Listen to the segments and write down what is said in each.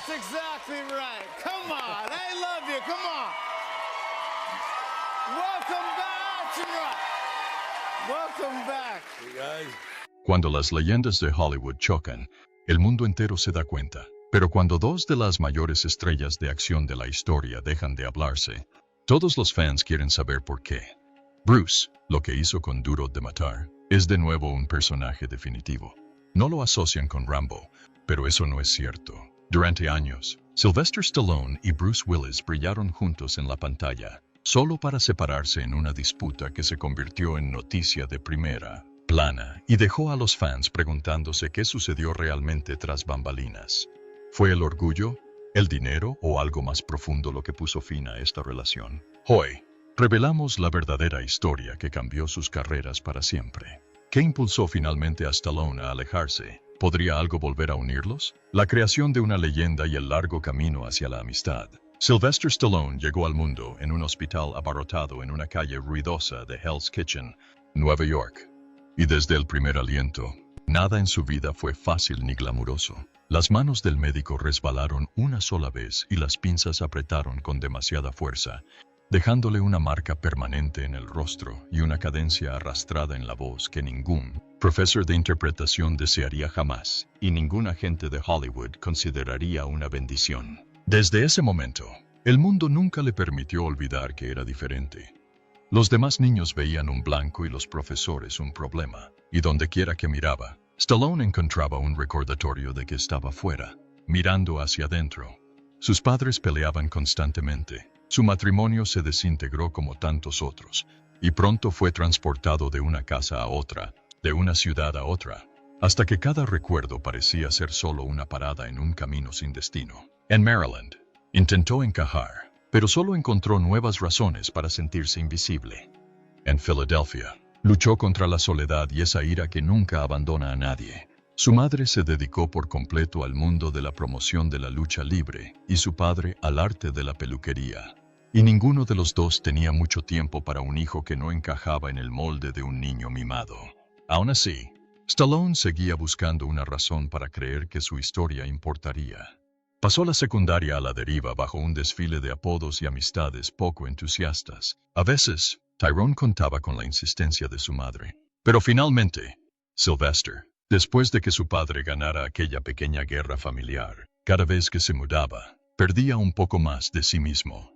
That's exactly right. Come on. I love you. Come on. Welcome back, Rock. Welcome back. Hey guys. Cuando las leyendas de Hollywood chocan, el mundo entero se da cuenta. Pero cuando dos de las mayores estrellas de acción de la historia dejan de hablarse, todos los fans quieren saber por qué. Bruce, lo que hizo con Duro de Matar, es de nuevo un personaje definitivo. No lo asocian con Rambo, pero eso no es cierto. Durante años, Sylvester Stallone y Bruce Willis brillaron juntos en la pantalla, solo para separarse en una disputa que se convirtió en noticia de primera plana y dejó a los fans preguntándose qué sucedió realmente tras bambalinas. ¿Fue el orgullo, el dinero o algo más profundo lo que puso fin a esta relación? Hoy, revelamos la verdadera historia que cambió sus carreras para siempre. ¿Qué impulsó finalmente a Stallone a alejarse? ¿Podría algo volver a unirlos? La creación de una leyenda y el largo camino hacia la amistad. Sylvester Stallone llegó al mundo en un hospital abarrotado en una calle ruidosa de Hell's Kitchen, Nueva York. Y desde el primer aliento, nada en su vida fue fácil ni glamuroso. Las manos del médico resbalaron una sola vez y las pinzas apretaron con demasiada fuerza, dejándole una marca permanente en el rostro y una cadencia arrastrada en la voz que ningún profesor de interpretación desearía jamás, y ningún agente de Hollywood consideraría una bendición. Desde ese momento, el mundo nunca le permitió olvidar que era diferente. Los demás niños veían un blanco y los profesores un problema, y donde quiera que miraba, Stallone encontraba un recordatorio de que estaba fuera, mirando hacia adentro. Sus padres peleaban constantemente. Su matrimonio se desintegró como tantos otros, y pronto fue transportado de una casa a otra, de una ciudad a otra, hasta que cada recuerdo parecía ser solo una parada en un camino sin destino. En Maryland, intentó encajar, pero solo encontró nuevas razones para sentirse invisible. En Filadelfia, luchó contra la soledad y esa ira que nunca abandona a nadie. Su madre se dedicó por completo al mundo de la promoción de la lucha libre y su padre al arte de la peluquería. Y ninguno de los dos tenía mucho tiempo para un hijo que no encajaba en el molde de un niño mimado. Aún así, Stallone seguía buscando una razón para creer que su historia importaría. Pasó la secundaria a la deriva bajo un desfile de apodos y amistades poco entusiastas. A veces, Tyrone contaba con la insistencia de su madre. Pero finalmente, Sylvester, después de que su padre ganara aquella pequeña guerra familiar, cada vez que se mudaba, perdía un poco más de sí mismo.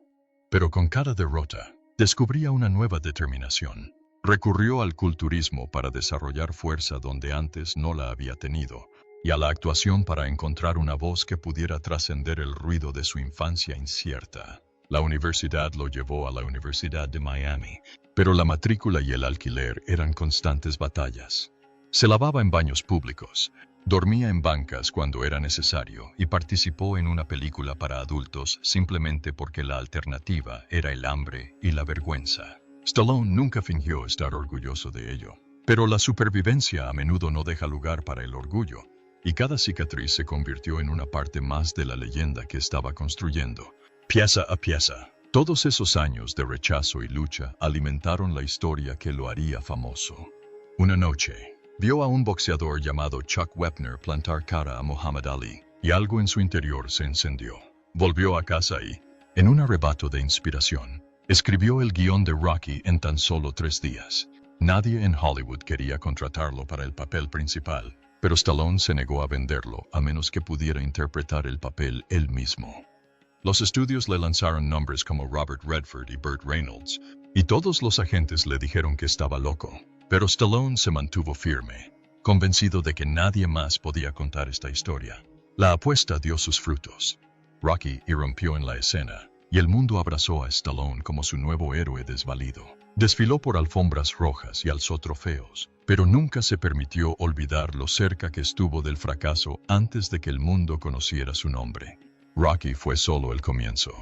Pero con cada derrota, descubría una nueva determinación. Recurrió al culturismo para desarrollar fuerza donde antes no la había tenido, y a la actuación para encontrar una voz que pudiera trascender el ruido de su infancia incierta. La universidad lo llevó a la Universidad de Miami, pero la matrícula y el alquiler eran constantes batallas. Se lavaba en baños públicos, dormía en bancas cuando era necesario y participó en una película para adultos simplemente porque la alternativa era el hambre y la vergüenza. Stallone nunca fingió estar orgulloso de ello, pero la supervivencia a menudo no deja lugar para el orgullo, y cada cicatriz se convirtió en una parte más de la leyenda que estaba construyendo. Pieza a pieza, todos esos años de rechazo y lucha alimentaron la historia que lo haría famoso. Una noche, vio a un boxeador llamado Chuck Wepner plantar cara a Muhammad Ali, y algo en su interior se encendió. Volvió a casa y, en un arrebato de inspiración, escribió el guión de Rocky en tan solo 3 días. Nadie en Hollywood quería contratarlo para el papel principal, pero Stallone se negó a venderlo a menos que pudiera interpretar el papel él mismo. Los estudios le lanzaron nombres como Robert Redford y Burt Reynolds, y todos los agentes le dijeron que estaba loco. Pero Stallone se mantuvo firme, convencido de que nadie más podía contar esta historia. La apuesta dio sus frutos. Rocky irrumpió en la escena, y el mundo abrazó a Stallone como su nuevo héroe desvalido. Desfiló por alfombras rojas y alzó trofeos, pero nunca se permitió olvidar lo cerca que estuvo del fracaso antes de que el mundo conociera su nombre. Rocky fue solo el comienzo.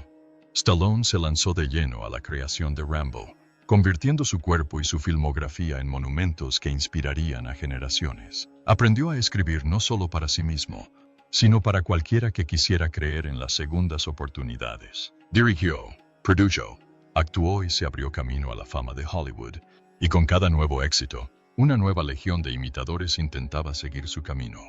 Stallone se lanzó de lleno a la creación de Rambo, convirtiendo su cuerpo y su filmografía en monumentos que inspirarían a generaciones. Aprendió a escribir no solo para sí mismo, sino para cualquiera que quisiera creer en las segundas oportunidades. Dirigió, produjo, actuó y se abrió camino a la fama de Hollywood, y con cada nuevo éxito, una nueva legión de imitadores intentaba seguir su camino.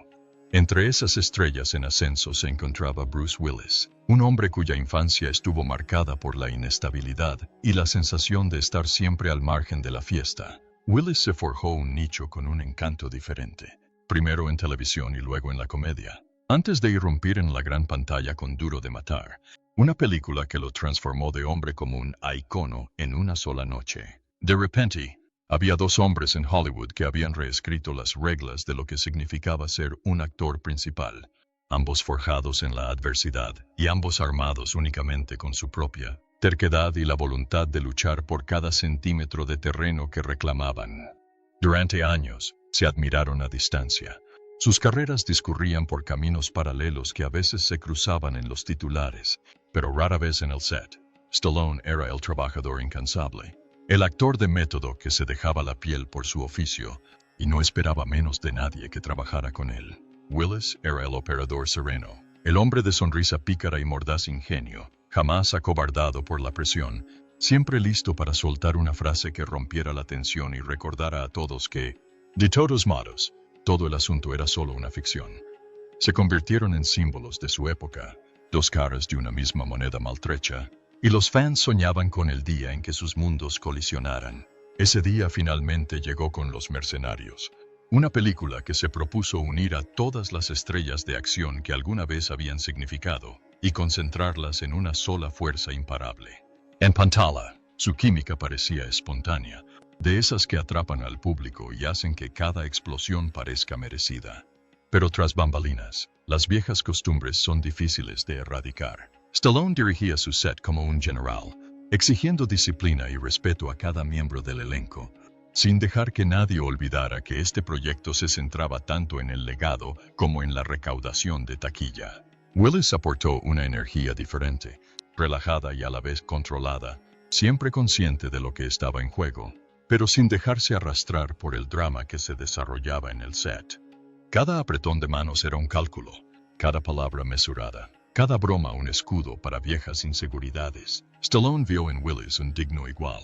Entre esas estrellas en ascenso se encontraba Bruce Willis, un hombre cuya infancia estuvo marcada por la inestabilidad y la sensación de estar siempre al margen de la fiesta. Willis se forjó un nicho con un encanto diferente, primero en televisión y luego en la comedia, antes de irrumpir en la gran pantalla con Duro de Matar, una película que lo transformó de hombre común a icono en una sola noche. De repente, había dos hombres en Hollywood que habían reescrito las reglas de lo que significaba ser un actor principal, ambos forjados en la adversidad y ambos armados únicamente con su propia terquedad y la voluntad de luchar por cada centímetro de terreno que reclamaban. Durante años, se admiraron a distancia. Sus carreras discurrían por caminos paralelos que a veces se cruzaban en los titulares, pero rara vez en el set. Stallone era el trabajador incansable, el actor de método que se dejaba la piel por su oficio y no esperaba menos de nadie que trabajara con él. Willis era el operador sereno, el hombre de sonrisa pícara y mordaz ingenio, jamás acobardado por la presión, siempre listo para soltar una frase que rompiera la tensión y recordara a todos que, de todos modos, todo el asunto era solo una ficción. Se convirtieron en símbolos de su época, dos caras de una misma moneda maltrecha, y los fans soñaban con el día en que sus mundos colisionaran. Ese día finalmente llegó con Los Mercenarios, una película que se propuso unir a todas las estrellas de acción que alguna vez habían significado y concentrarlas en una sola fuerza imparable. En pantalla, su química parecía espontánea, de esas que atrapan al público y hacen que cada explosión parezca merecida. Pero tras bambalinas, las viejas costumbres son difíciles de erradicar. Stallone dirigía su set como un general, exigiendo disciplina y respeto a cada miembro del elenco, sin dejar que nadie olvidara que este proyecto se centraba tanto en el legado como en la recaudación de taquilla. Willis aportó una energía diferente, relajada y a la vez controlada, siempre consciente de lo que estaba en juego, pero sin dejarse arrastrar por el drama que se desarrollaba en el set. Cada apretón de manos era un cálculo, cada palabra mesurada, cada broma un escudo para viejas inseguridades. Stallone vio en Willis un digno igual,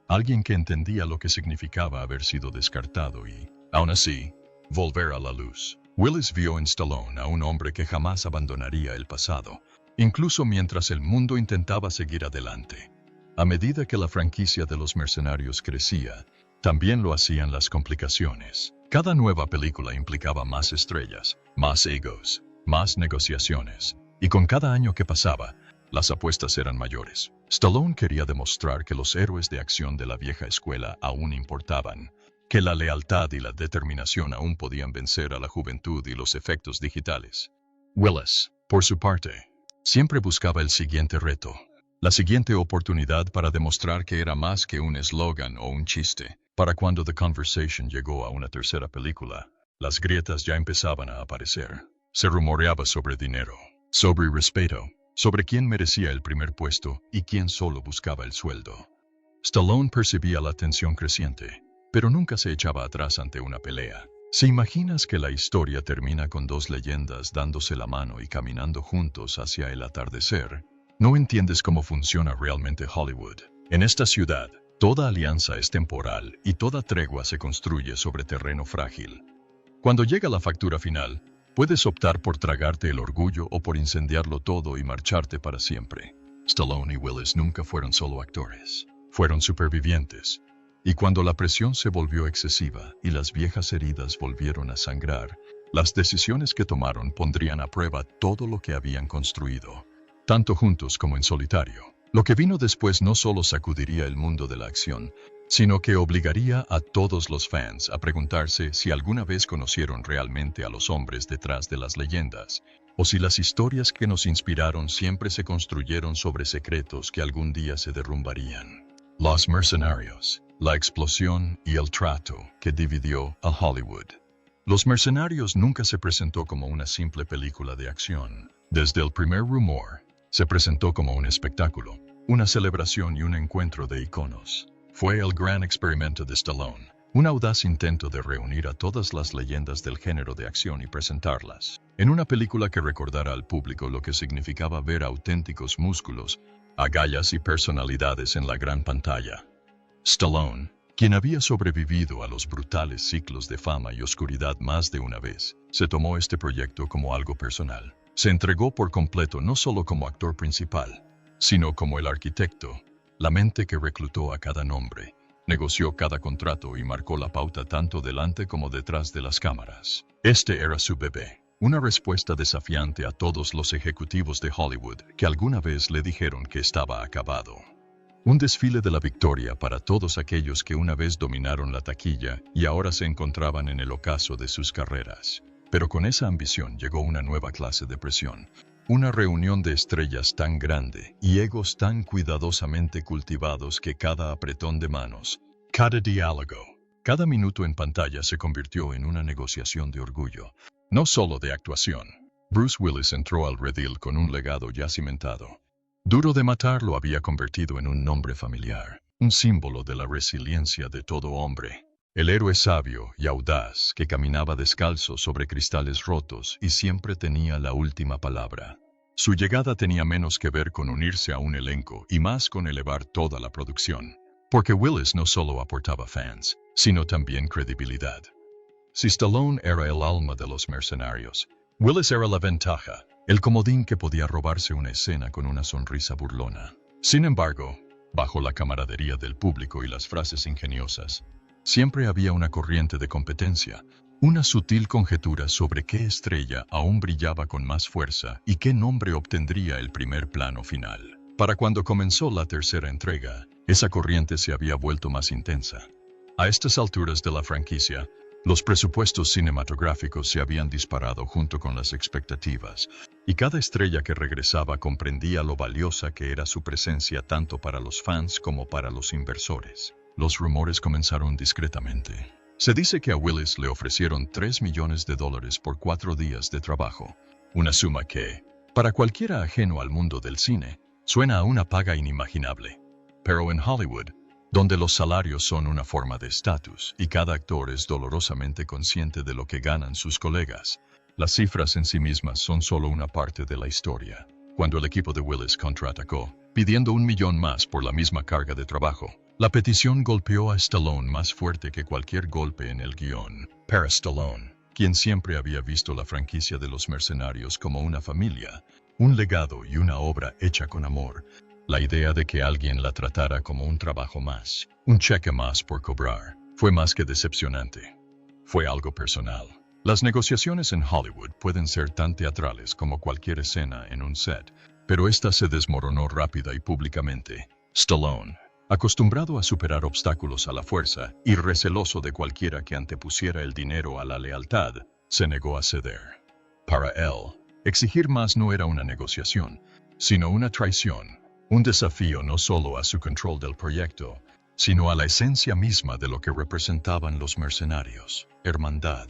alguien que entendía lo que significaba haber sido descartado y, aún así, volver a la luz. Willis vio en Stallone a un hombre que jamás abandonaría el pasado, incluso mientras el mundo intentaba seguir adelante. A medida que la franquicia de Los Mercenarios crecía, también lo hacían las complicaciones. Cada nueva película implicaba más estrellas, más egos, más negociaciones, y con cada año que pasaba, las apuestas eran mayores. Stallone quería demostrar que los héroes de acción de la vieja escuela aún importaban, que la lealtad y la determinación aún podían vencer a la juventud y los efectos digitales. Willis, por su parte, siempre buscaba el siguiente reto, la siguiente oportunidad para demostrar que era más que un eslogan o un chiste. Para cuando The Conversation llegó a una tercera película, las grietas ya empezaban a aparecer. Se rumoreaba sobre dinero, sobre respeto, sobre quién merecía el primer puesto y quién solo buscaba el sueldo. Stallone percibía la tensión creciente, pero nunca se echaba atrás ante una pelea. ¿Se imaginas que la historia termina con dos leyendas dándose la mano y caminando juntos hacia el atardecer? No entiendes cómo funciona realmente Hollywood. En esta ciudad, toda alianza es temporal y toda tregua se construye sobre terreno frágil. Cuando llega la factura final, puedes optar por tragarte el orgullo o por incendiarlo todo y marcharte para siempre. Stallone y Willis nunca fueron solo actores, fueron supervivientes. Y cuando la presión se volvió excesiva y las viejas heridas volvieron a sangrar, las decisiones que tomaron pondrían a prueba todo lo que habían construido, tanto juntos como en solitario. Lo que vino después no solo sacudiría el mundo de la acción, sino que obligaría a todos los fans a preguntarse si alguna vez conocieron realmente a los hombres detrás de las leyendas, o si las historias que nos inspiraron siempre se construyeron sobre secretos que algún día se derrumbarían. Los Mercenarios, la explosión y el trato que dividió a Hollywood. Los Mercenarios nunca se presentó como una simple película de acción. Desde el primer rumor, se presentó como un espectáculo, una celebración y un encuentro de iconos. Fue el gran experimento de Stallone, un audaz intento de reunir a todas las leyendas del género de acción y presentarlas en una película que recordara al público lo que significaba ver auténticos músculos, agallas y personalidades en la gran pantalla. Stallone, quien había sobrevivido a los brutales ciclos de fama y oscuridad más de una vez, se tomó este proyecto como algo personal. Se entregó por completo no solo como actor principal, sino como el arquitecto, la mente que reclutó a cada nombre, negoció cada contrato y marcó la pauta tanto delante como detrás de las cámaras. Este era su bebé, una respuesta desafiante a todos los ejecutivos de Hollywood que alguna vez le dijeron que estaba acabado. Un desfile de la victoria para todos aquellos que una vez dominaron la taquilla y ahora se encontraban en el ocaso de sus carreras. Pero con esa ambición llegó una nueva clase de presión. Una reunión de estrellas tan grande y egos tan cuidadosamente cultivados que cada apretón de manos, cada diálogo, cada minuto en pantalla se convirtió en una negociación de orgullo, no solo de actuación. Bruce Willis entró al redil con un legado ya cimentado. Duro de Matar lo había convertido en un nombre familiar, un símbolo de la resiliencia de todo hombre. El héroe sabio y audaz que caminaba descalzo sobre cristales rotos y siempre tenía la última palabra. Su llegada tenía menos que ver con unirse a un elenco y más con elevar toda la producción, porque Willis no solo aportaba fans, sino también credibilidad. Si Stallone era el alma de los mercenarios, Willis era la ventaja, el comodín que podía robarse una escena con una sonrisa burlona. Sin embargo, bajo la camaradería del público y las frases ingeniosas, siempre había una corriente de competencia, una sutil conjetura sobre qué estrella aún brillaba con más fuerza y qué nombre obtendría el primer plano final. Para cuando comenzó la tercera entrega, esa corriente se había vuelto más intensa. A estas alturas de la franquicia, los presupuestos cinematográficos se habían disparado junto con las expectativas, y cada estrella que regresaba comprendía lo valiosa que era su presencia tanto para los fans como para los inversores. Los rumores comenzaron discretamente. Se dice que a Willis le ofrecieron $3 millones por 4 días de trabajo, una suma que, para cualquiera ajeno al mundo del cine, suena a una paga inimaginable. Pero en Hollywood, donde los salarios son una forma de estatus y cada actor es dolorosamente consciente de lo que ganan sus colegas, las cifras en sí mismas son solo una parte de la historia. Cuando el equipo de Willis contraatacó, pidiendo $1 millón más por la misma carga de trabajo, la petición golpeó a Stallone más fuerte que cualquier golpe en el guión. Para Stallone, quien siempre había visto la franquicia de los mercenarios como una familia, un legado y una obra hecha con amor, la idea de que alguien la tratara como un trabajo más, un cheque más por cobrar, fue más que decepcionante. Fue algo personal. Las negociaciones en Hollywood pueden ser tan teatrales como cualquier escena en un set, pero esta se desmoronó rápida y públicamente. Stallone, acostumbrado a superar obstáculos a la fuerza y receloso de cualquiera que antepusiera el dinero a la lealtad, se negó a ceder. Para él, exigir más no era una negociación, sino una traición. Un desafío no solo a su control del proyecto, sino a la esencia misma de lo que representaban los mercenarios: hermandad,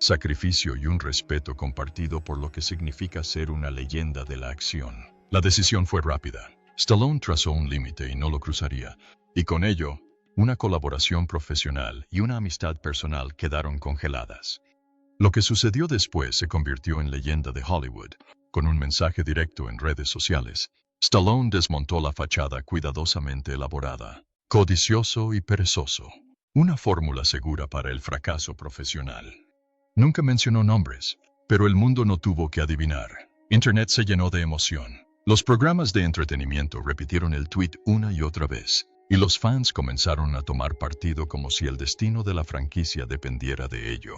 sacrificio y un respeto compartido por lo que significa ser una leyenda de la acción. La decisión fue rápida. Stallone trazó un límite y no lo cruzaría, y con ello, una colaboración profesional y una amistad personal quedaron congeladas. Lo que sucedió después se convirtió en leyenda de Hollywood, con un mensaje directo en redes sociales. Stallone desmontó la fachada cuidadosamente elaborada, codicioso y perezoso, una fórmula segura para el fracaso profesional. Nunca mencionó nombres, pero el mundo no tuvo que adivinar. Internet se llenó de emoción. Los programas de entretenimiento repitieron el tweet una y otra vez, y los fans comenzaron a tomar partido como si el destino de la franquicia dependiera de ello.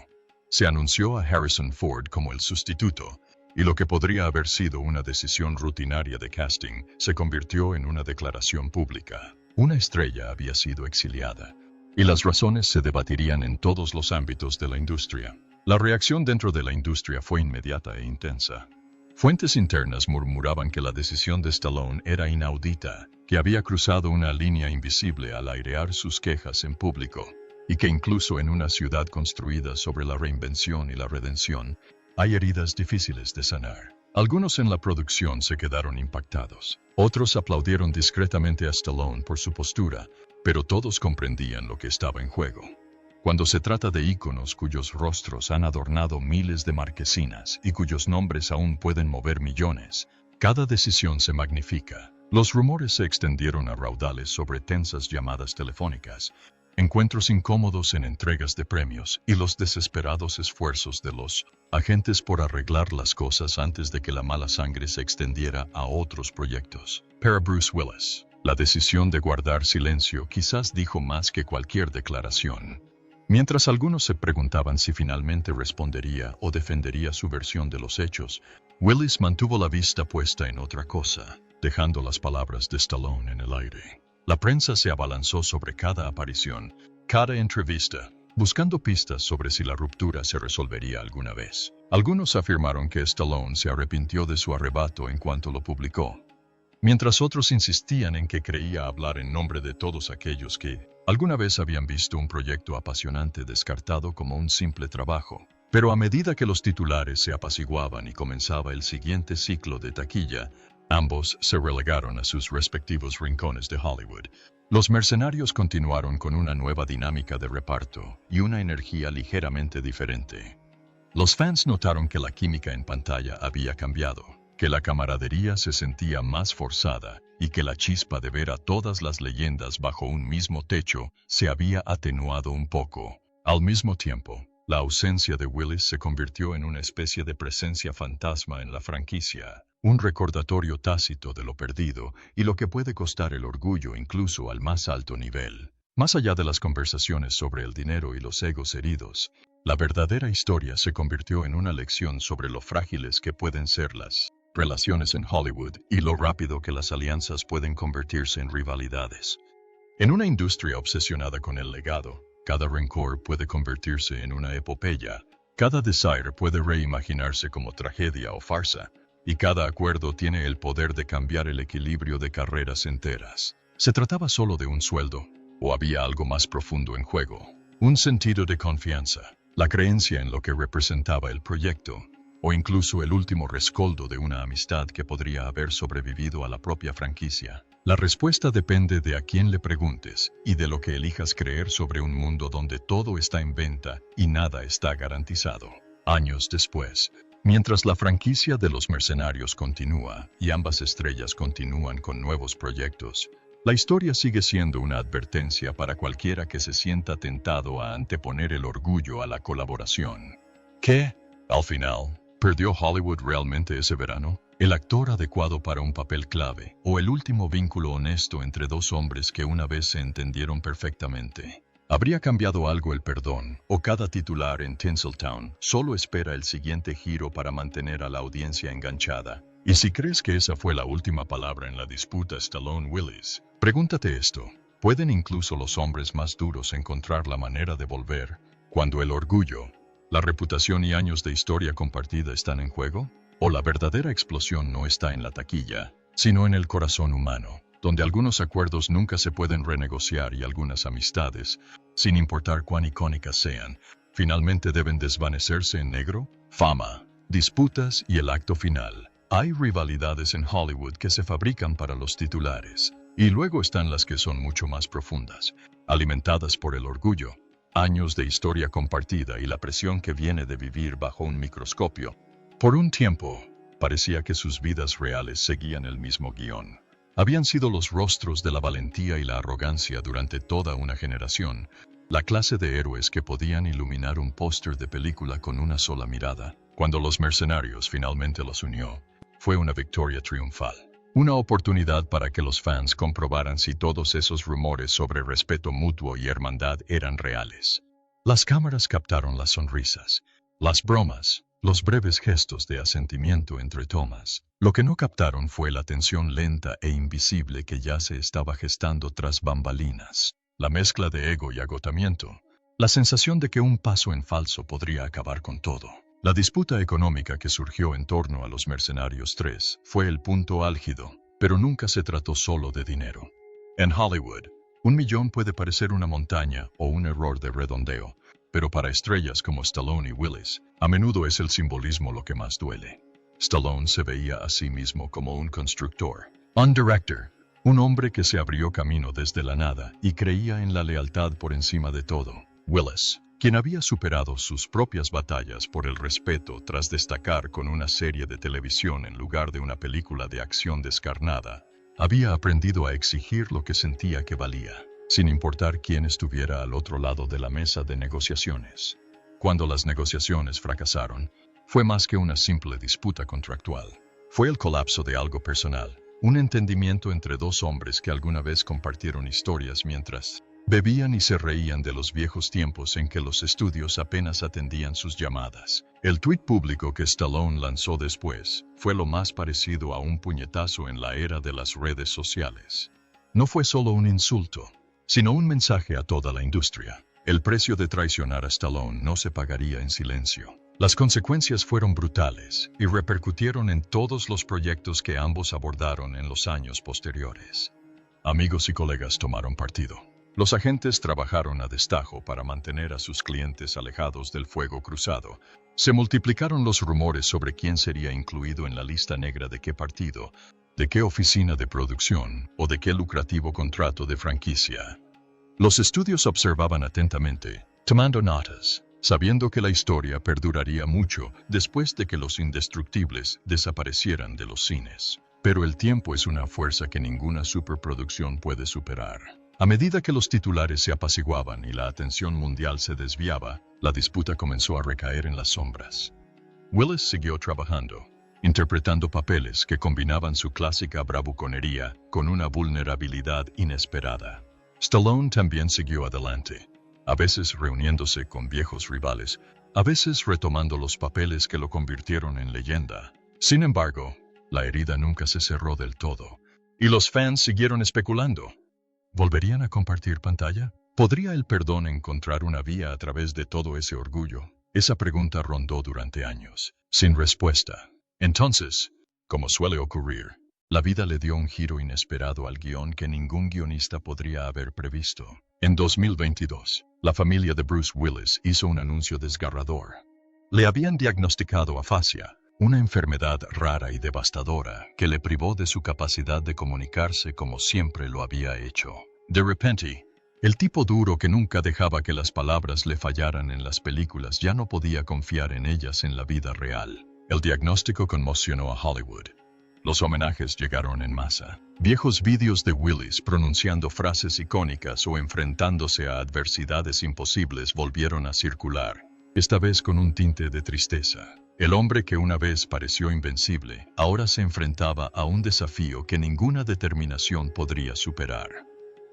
Se anunció a Harrison Ford como el sustituto, y lo que podría haber sido una decisión rutinaria de casting se convirtió en una declaración pública. Una estrella había sido exiliada, y las razones se debatirían en todos los ámbitos de la industria. La reacción dentro de la industria fue inmediata e intensa. Fuentes internas murmuraban que la decisión de Stallone era inaudita, que había cruzado una línea invisible al airear sus quejas en público, y que incluso en una ciudad construida sobre la reinvención y la redención, hay heridas difíciles de sanar. Algunos en la producción se quedaron impactados. Otros aplaudieron discretamente a Stallone por su postura, pero todos comprendían lo que estaba en juego. Cuando se trata de íconos cuyos rostros han adornado miles de marquesinas y cuyos nombres aún pueden mover millones, cada decisión se magnifica. Los rumores se extendieron a raudales sobre tensas llamadas telefónicas, encuentros incómodos en entregas de premios y los desesperados esfuerzos de los agentes por arreglar las cosas antes de que la mala sangre se extendiera a otros proyectos. Para Bruce Willis, la decisión de guardar silencio quizás dijo más que cualquier declaración. Mientras algunos se preguntaban si finalmente respondería o defendería su versión de los hechos, Willis mantuvo la vista puesta en otra cosa, dejando las palabras de Stallone en el aire. La prensa se abalanzó sobre cada aparición, cada entrevista, buscando pistas sobre si la ruptura se resolvería alguna vez. Algunos afirmaron que Stallone se arrepintió de su arrebato en cuanto lo publicó, mientras otros insistían en que creía hablar en nombre de todos aquellos que alguna vez habían visto un proyecto apasionante descartado como un simple trabajo. Pero a medida que los titulares se apaciguaban y comenzaba el siguiente ciclo de taquilla, ambos se relegaron a sus respectivos rincones de Hollywood. Los mercenarios continuaron con una nueva dinámica de reparto y una energía ligeramente diferente. Los fans notaron que la química en pantalla había cambiado, que la camaradería se sentía más forzada y que la chispa de ver a todas las leyendas bajo un mismo techo se había atenuado un poco. Al mismo tiempo, la ausencia de Willis se convirtió en una especie de presencia fantasma en la franquicia, un recordatorio tácito de lo perdido y lo que puede costar el orgullo incluso al más alto nivel. Más allá de las conversaciones sobre el dinero y los egos heridos, la verdadera historia se convirtió en una lección sobre lo frágiles que pueden ser las relaciones en Hollywood y lo rápido que las alianzas pueden convertirse en rivalidades. En una industria obsesionada con el legado, cada rencor puede convertirse en una epopeya, cada desire puede reimaginarse como tragedia o farsa, y cada acuerdo tiene el poder de cambiar el equilibrio de carreras enteras. ¿Se trataba solo de un sueldo? ¿O había algo más profundo en juego? Un sentido de confianza, la creencia en lo que representaba el proyecto, o incluso el último rescoldo de una amistad que podría haber sobrevivido a la propia franquicia. La respuesta depende de a quién le preguntes y de lo que elijas creer sobre un mundo donde todo está en venta y nada está garantizado. Años después, mientras la franquicia de los mercenarios continúa y ambas estrellas continúan con nuevos proyectos, la historia sigue siendo una advertencia para cualquiera que se sienta tentado a anteponer el orgullo a la colaboración. ¿Qué, al final, perdió Hollywood realmente ese verano? ¿El actor adecuado para un papel clave o el último vínculo honesto entre dos hombres que una vez se entendieron perfectamente? ¿Habría cambiado algo el perdón o cada titular en Tinseltown solo espera el siguiente giro para mantener a la audiencia enganchada? Y si crees que esa fue la última palabra en la disputa Stallone-Willis, pregúntate esto: ¿pueden incluso los hombres más duros encontrar la manera de volver cuando el orgullo, la reputación y años de historia compartida están en juego? ¿O la verdadera explosión no está en la taquilla, sino en el corazón humano, donde algunos acuerdos nunca se pueden renegociar y algunas amistades, sin importar cuán icónicas sean, finalmente deben desvanecerse en negro? Fama, disputas y el acto final. Hay rivalidades en Hollywood que se fabrican para los titulares, y luego están las que son mucho más profundas, alimentadas por el orgullo, años de historia compartida y la presión que viene de vivir bajo un microscopio. Por un tiempo, parecía que sus vidas reales seguían el mismo guión. Habían sido los rostros de la valentía y la arrogancia durante toda una generación, la clase de héroes que podían iluminar un póster de película con una sola mirada. Cuando los mercenarios finalmente los unió, fue una victoria triunfal. Una oportunidad para que los fans comprobaran si todos esos rumores sobre respeto mutuo y hermandad eran reales. Las cámaras captaron las sonrisas, las bromas, los breves gestos de asentimiento entre tomas. Lo que no captaron fue la tensión lenta e invisible que ya se estaba gestando tras bambalinas. La mezcla de ego y agotamiento. La sensación de que un paso en falso podría acabar con todo. La disputa económica que surgió en torno a los Mercenarios 3 fue el punto álgido, pero nunca se trató solo de dinero. En Hollywood, $1 millón puede parecer una montaña o un error de redondeo, pero para estrellas como Stallone y Willis, a menudo es el simbolismo lo que más duele. Stallone se veía a sí mismo como un constructor, un director, un hombre que se abrió camino desde la nada y creía en la lealtad por encima de todo. Willis, quien había superado sus propias batallas por el respeto tras destacar con una serie de televisión en lugar de una película de acción descarnada, había aprendido a exigir lo que sentía que valía. sin importar quién estuviera al otro lado de la mesa de negociaciones. Cuando las negociaciones fracasaron, fue más que una simple disputa contractual. Fue el colapso de algo personal, un entendimiento entre dos hombres que alguna vez compartieron historias mientras bebían y se reían de los viejos tiempos en que los estudios apenas atendían sus llamadas. El tuit público que Stallone lanzó después fue lo más parecido a un puñetazo en la era de las redes sociales. No fue solo un insulto, sino un mensaje a toda la industria. El precio de traicionar a Stallone no se pagaría en silencio. Las consecuencias fueron brutales y repercutieron en todos los proyectos que ambos abordaron en los años posteriores. Amigos y colegas tomaron partido. Los agentes trabajaron a destajo para mantener a sus clientes alejados del fuego cruzado. Se multiplicaron los rumores sobre quién sería incluido en la lista negra de qué partido, de qué oficina de producción o de qué lucrativo contrato de franquicia. Los estudios observaban atentamente, tomando notas, sabiendo que la historia perduraría mucho después de que los indestructibles desaparecieran de los cines. Pero el tiempo es una fuerza que ninguna superproducción puede superar. A medida que los titulares se apaciguaban y la atención mundial se desviaba, la disputa comenzó a recaer en las sombras. Willis siguió trabajando, interpretando papeles que combinaban su clásica bravuconería con una vulnerabilidad inesperada. Stallone también siguió adelante, a veces reuniéndose con viejos rivales, a veces retomando los papeles que lo convirtieron en leyenda. Sin embargo, la herida nunca se cerró del todo, y los fans siguieron especulando. ¿Volverían a compartir pantalla? ¿Podría el perdón encontrar una vía a través de todo ese orgullo? Esa pregunta rondó durante años, sin respuesta. Entonces, como suele ocurrir, la vida le dio un giro inesperado al guión que ningún guionista podría haber previsto. En 2022, la familia de Bruce Willis hizo un anuncio desgarrador. Le habían diagnosticado afasia, una enfermedad rara y devastadora que le privó de su capacidad de comunicarse como siempre lo había hecho. De repente, el tipo duro que nunca dejaba que las palabras le fallaran en las películas ya no podía confiar en ellas en la vida real. El diagnóstico conmocionó a Hollywood. Los homenajes llegaron en masa. Viejos vídeos de Willis pronunciando frases icónicas o enfrentándose a adversidades imposibles volvieron a circular, esta vez con un tinte de tristeza. El hombre que una vez pareció invencible, ahora se enfrentaba a un desafío que ninguna determinación podría superar.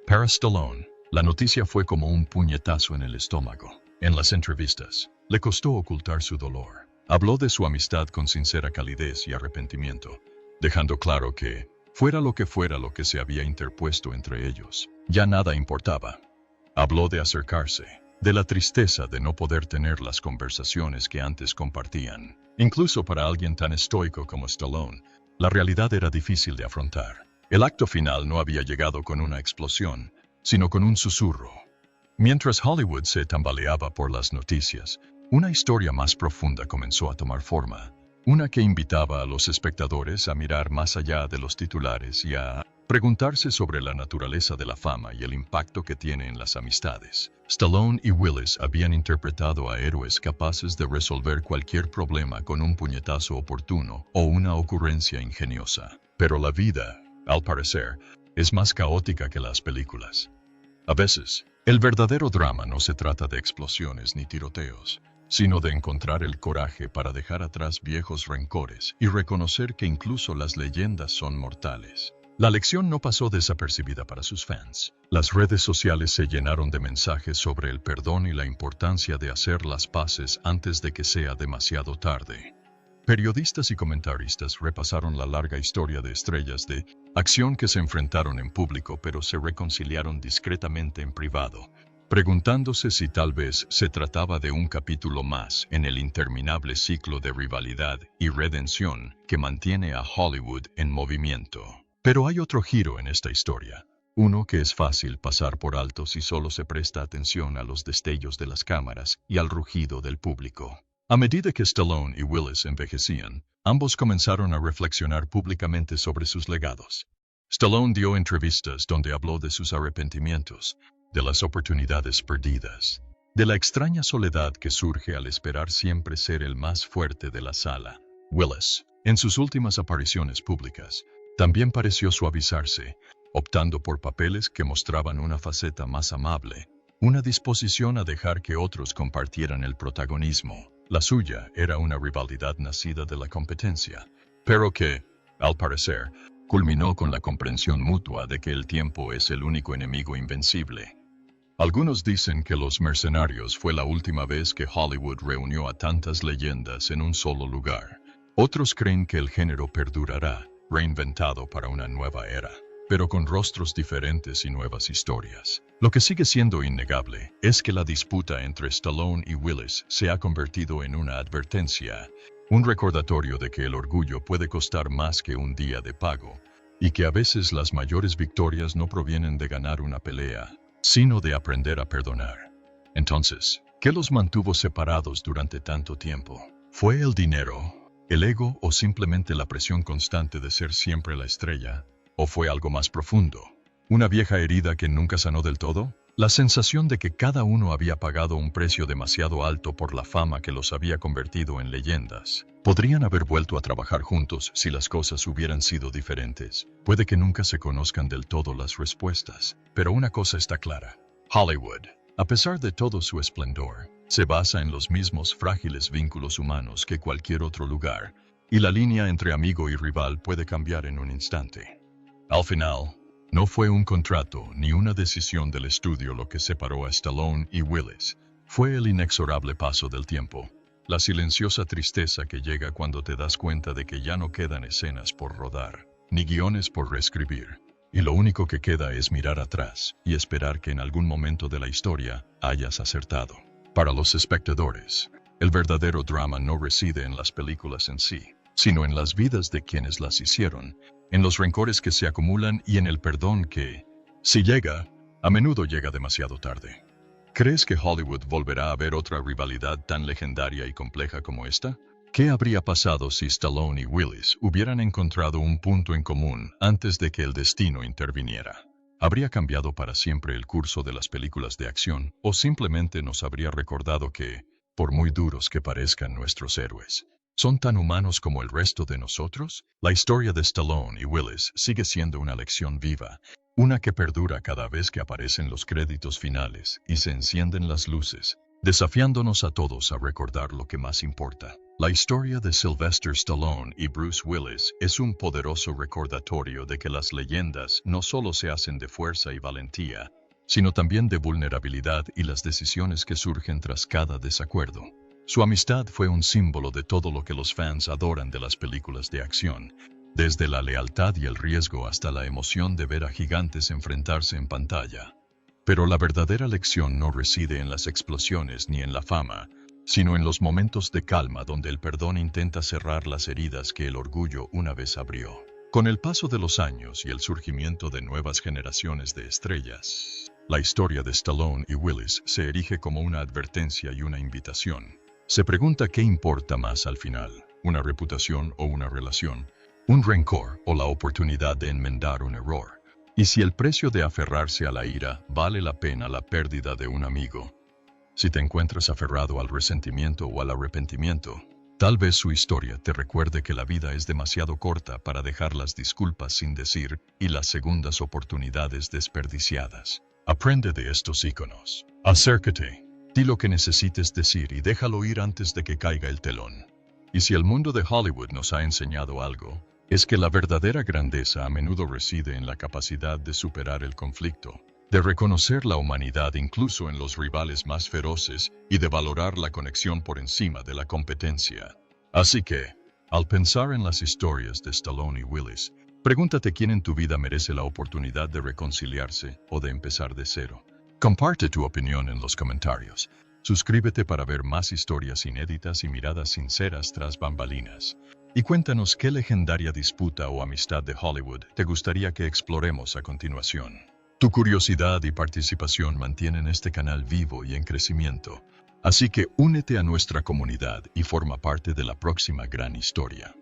Para Stallone, la noticia fue como un puñetazo en el estómago. En las entrevistas, le costó ocultar su dolor. Habló de su amistad con sincera calidez y arrepentimiento, dejando claro que, fuera lo que se había interpuesto entre ellos, ya nada importaba. Habló de acercarse, de la tristeza de no poder tener las conversaciones que antes compartían. Incluso para alguien tan estoico como Stallone, la realidad era difícil de afrontar. El acto final no había llegado con una explosión, sino con un susurro. Mientras Hollywood se tambaleaba por las noticias, una historia más profunda comenzó a tomar forma. Una que invitaba a los espectadores a mirar más allá de los titulares y a preguntarse sobre la naturaleza de la fama y el impacto que tiene en las amistades. Stallone y Willis habían interpretado a héroes capaces de resolver cualquier problema con un puñetazo oportuno o una ocurrencia ingeniosa. Pero la vida, al parecer, es más caótica que las películas. A veces, el verdadero drama no se trata de explosiones ni tiroteos, sino de encontrar el coraje para dejar atrás viejos rencores y reconocer que incluso las leyendas son mortales. La lección no pasó desapercibida para sus fans. Las redes sociales se llenaron de mensajes sobre el perdón y la importancia de hacer las paces antes de que sea demasiado tarde. Periodistas y comentaristas repasaron la larga historia de estrellas de acción que se enfrentaron en público pero se reconciliaron discretamente en privado, preguntándose si tal vez se trataba de un capítulo más en el interminable ciclo de rivalidad y redención que mantiene a Hollywood en movimiento. Pero hay otro giro en esta historia, uno que es fácil pasar por alto si solo se presta atención a los destellos de las cámaras y al rugido del público. A medida que Stallone y Willis envejecían, ambos comenzaron a reflexionar públicamente sobre sus legados. Stallone dio entrevistas donde habló de sus arrepentimientos, de las oportunidades perdidas, de la extraña soledad que surge al esperar siempre ser el más fuerte de la sala. Willis, en sus últimas apariciones públicas, también pareció suavizarse, optando por papeles que mostraban una faceta más amable, una disposición a dejar que otros compartieran el protagonismo. La suya era una rivalidad nacida de la competencia, pero que, al parecer, culminó con la comprensión mutua de que el tiempo es el único enemigo invencible. Algunos dicen que Los Mercenarios fue la última vez que Hollywood reunió a tantas leyendas en un solo lugar. Otros creen que el género perdurará, reinventado para una nueva era, pero con rostros diferentes y nuevas historias. Lo que sigue siendo innegable es que la disputa entre Stallone y Willis se ha convertido en una advertencia, un recordatorio de que el orgullo puede costar más que un día de pago, y que a veces las mayores victorias no provienen de ganar una pelea, sino de aprender a perdonar. Entonces, ¿qué los mantuvo separados durante tanto tiempo? ¿Fue el dinero, el ego o simplemente la presión constante de ser siempre la estrella? ¿O fue algo más profundo? ¿Una vieja herida que nunca sanó del todo? La sensación de que cada uno había pagado un precio demasiado alto por la fama que los había convertido en leyendas. Podrían haber vuelto a trabajar juntos si las cosas hubieran sido diferentes. Puede que nunca se conozcan del todo las respuestas, pero una cosa está clara. Hollywood, a pesar de todo su esplendor, se basa en los mismos frágiles vínculos humanos que cualquier otro lugar, y la línea entre amigo y rival puede cambiar en un instante. Al final, no fue un contrato ni una decisión del estudio lo que separó a Stallone y Willis. Fue el inexorable paso del tiempo, la silenciosa tristeza que llega cuando te das cuenta de que ya no quedan escenas por rodar, ni guiones por reescribir, y lo único que queda es mirar atrás y esperar que en algún momento de la historia hayas acertado. Para los espectadores, el verdadero drama no reside en las películas en sí, sino en las vidas de quienes las hicieron, en los rencores que se acumulan y en el perdón que, si llega, a menudo llega demasiado tarde. ¿Crees que Hollywood volverá a ver otra rivalidad tan legendaria y compleja como esta? ¿Qué habría pasado si Stallone y Willis hubieran encontrado un punto en común antes de que el destino interviniera? ¿Habría cambiado para siempre el curso de las películas de acción o simplemente nos habría recordado que, por muy duros que parezcan nuestros héroes, ¿son tan humanos como el resto de nosotros? La historia de Stallone y Willis sigue siendo una lección viva, una que perdura cada vez que aparecen los créditos finales y se encienden las luces, desafiándonos a todos a recordar lo que más importa. La historia de Sylvester Stallone y Bruce Willis es un poderoso recordatorio de que las leyendas no solo se hacen de fuerza y valentía, sino también de vulnerabilidad y las decisiones que surgen tras cada desacuerdo. Su amistad fue un símbolo de todo lo que los fans adoran de las películas de acción, desde la lealtad y el riesgo hasta la emoción de ver a gigantes enfrentarse en pantalla. Pero la verdadera lección no reside en las explosiones ni en la fama, sino en los momentos de calma donde el perdón intenta cerrar las heridas que el orgullo una vez abrió. Con el paso de los años y el surgimiento de nuevas generaciones de estrellas, la historia de Stallone y Willis se erige como una advertencia y una invitación. Se pregunta qué importa más al final, una reputación o una relación, un rencor o la oportunidad de enmendar un error, y si el precio de aferrarse a la ira vale la pena la pérdida de un amigo. Si te encuentras aferrado al resentimiento o al arrepentimiento, tal vez su historia te recuerde que la vida es demasiado corta para dejar las disculpas sin decir y las segundas oportunidades desperdiciadas. Aprende de estos íconos. Acércate. Di lo que necesites decir y déjalo ir antes de que caiga el telón. Y si el mundo de Hollywood nos ha enseñado algo, es que la verdadera grandeza a menudo reside en la capacidad de superar el conflicto, de reconocer la humanidad incluso en los rivales más feroces y de valorar la conexión por encima de la competencia. Así que, al pensar en las historias de Stallone y Willis, pregúntate quién en tu vida merece la oportunidad de reconciliarse o de empezar de cero. Comparte tu opinión en los comentarios. Suscríbete para ver más historias inéditas y miradas sinceras tras bambalinas. Y cuéntanos qué legendaria disputa o amistad de Hollywood te gustaría que exploremos a continuación. Tu curiosidad y participación mantienen este canal vivo y en crecimiento. Así que únete a nuestra comunidad y forma parte de la próxima gran historia.